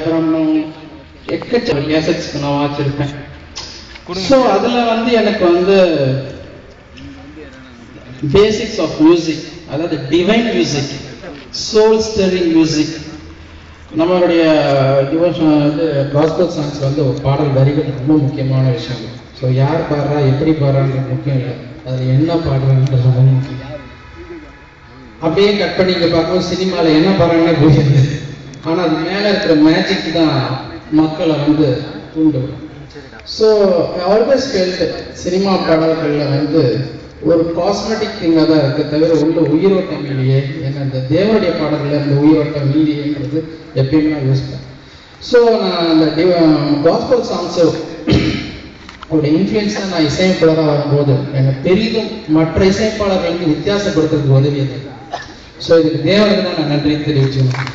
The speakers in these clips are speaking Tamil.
அப்புறம் எக்கச்சக்க கேசட்ஸ் நான் வாச்சிருக்கேன். ஸோ அதில் வந்து எனக்கு வந்து பேசிக்ஸ் ஆஃப் மியூசிக், அதாவது divine music, soul stirring music, நம்மளுடைய டிவோஷன் வந்து காஸ்பல் சாங்ஸ் வந்து ஒரு பாடல் வரிகள் ரொம்ப முக்கியமான விஷயம். ஸோ யார் பாடுறா எப்படி பாடுறான்றது முக்கியம் இல்லை, அதில் என்ன பாடுறான்றது ரொம்ப முக்கியம். அப்படியே கட் பண்ணி இங்கே பார்க்கும்போது சினிமாவில் என்ன பாடுறாங்கன்னே புரியுது, ஆனால் அது மேலே இருக்கிற மேஜிக் தான் மக்களை வந்து தூண்டும். ஸோ ஆல்வேஸ் ஃபெல்ட் சினிமா பாடல்களில் வந்து ஒரு காஸ்மெட்டிக் திங்காக தான் இருக்க தவிர உள்ள உயிரோட்டம் இல்லையே. ஏன்னா இந்த தேவனுடைய பாடல்களில் இந்த உயிரோட்டம் இல்லையேன்றது எப்பயுமே நான் யூஸ் பண்ணேன். ஸோ நான் அந்த காஸ்பல் சாங்ஸை அவருடைய இன்ஃப்ளூயன்ஸ் தான் நான் இசையமைப்பாளராக வரும்போது எனக்கு பெரிதும் மற்ற இசையமைப்பாளர்கள் வந்து வித்தியாசப்படுத்துறதுக்கு உதவியது. ஸோ இதுக்கு தேவனுக்கு தான் நான் நன்றி தெரிவிச்சுக்கணும்.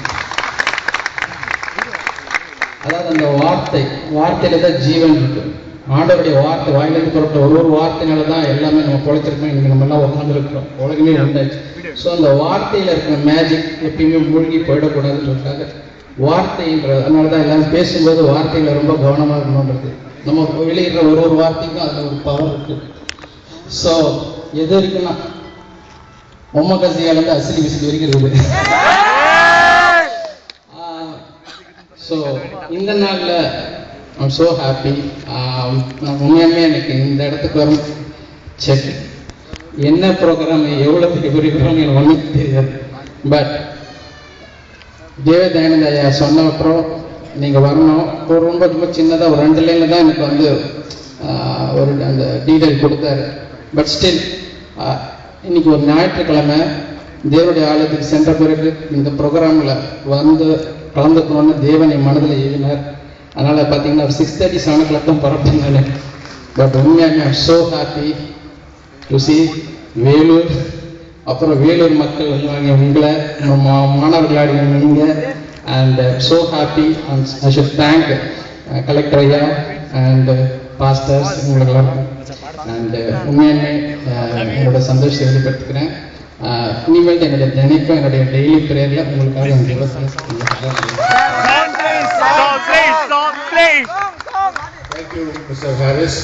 அதாவது அந்த வார்த்தையில தான் ஜீவன் இருக்கு. ஆண்டவருடைய வார்த்தை வாயிலிருந்து புறப்பட்ட ஒரு வார்த்தையினால தான் எல்லாமே நம்ம பொழைச்சிருக்கோம். இன்னைக்கு நம்ம எல்லாம் உட்காந்துருக்கிறோம், உலகமே உண்டாச்சு. ஸோ அந்த வார்த்தையில இருக்கிற மேஜிக் எப்பயுமே மூழ்கி போயிடக்கூடாதுன்றதுக்காக வார்த்தைன்றது, அதனால தான் எல்லாரும் பேசும்போது வார்த்தைகளை ரொம்ப கவனமாக இருக்கணுன்றது. நம்ம வெளியிடுற ஒரு வார்த்தைக்கும் அதில் ஒரு பவர் இருக்கு. ஸோ எது இருக்குன்னா ஒம்மகசியாலேருந்து அசிலி விசிலி வரைக்கும் இருக்குது. ஸோ இந்த நாளில் ஐம் ஸோ ஹாப்பி. நான் உண்மையாலுமே எனக்கு இந்த இடத்துக்கு வரும் செக் என்ன ப்ரோக்ராம் எவ்வளோ விரிவுறான்னு எனக்கு ஒன்றும் தெரியாது. பட் தேவ தயானந்த ஐயா சொன்ன அப்புறம் நீங்கள் வரணும். ஒரு ரொம்ப சின்னதாக ஒரு 2 லைனில் தான் எனக்கு வந்து ஒரு அந்த டீட்டெயில் கொடுத்தாரு. பட் ஸ்டில் இன்னைக்கு ஒரு ஞாயிற்றுக்கிழமை தேவனுடைய ஆலயத்துக்கு சென்ற பிறகு இந்த ப்ரோக்ராமில் வந்து கலந்துக்கணும்னு தேவன் என் மனதில் எழுதினார். அதனால் பார்த்தீங்கன்னா ஒரு 6:30 7 o'clock தான் பரப்பினாங்க. பட் உண்மையாக I'm so happy to C Vellore, அப்புறம் வேலூர் மக்கள் வருவாங்க, உங்களை மாணவர்களாடி நீங்கள். And so happy. I should thank collector ஐயா அண்ட் பாஸ்டர்ஸ் உங்களுக்கெல்லாம். அண்ட் உண்மையாலுமே என்னோட சந்தோஷத்தை வெளிப்படுத்துக்கிறேன். இனிமேல் என்னுடைய நினைப்பேன், என்னுடைய டெய்லி ப்ரேயரில் உங்களுக்காக Thank you, Mr. Harris.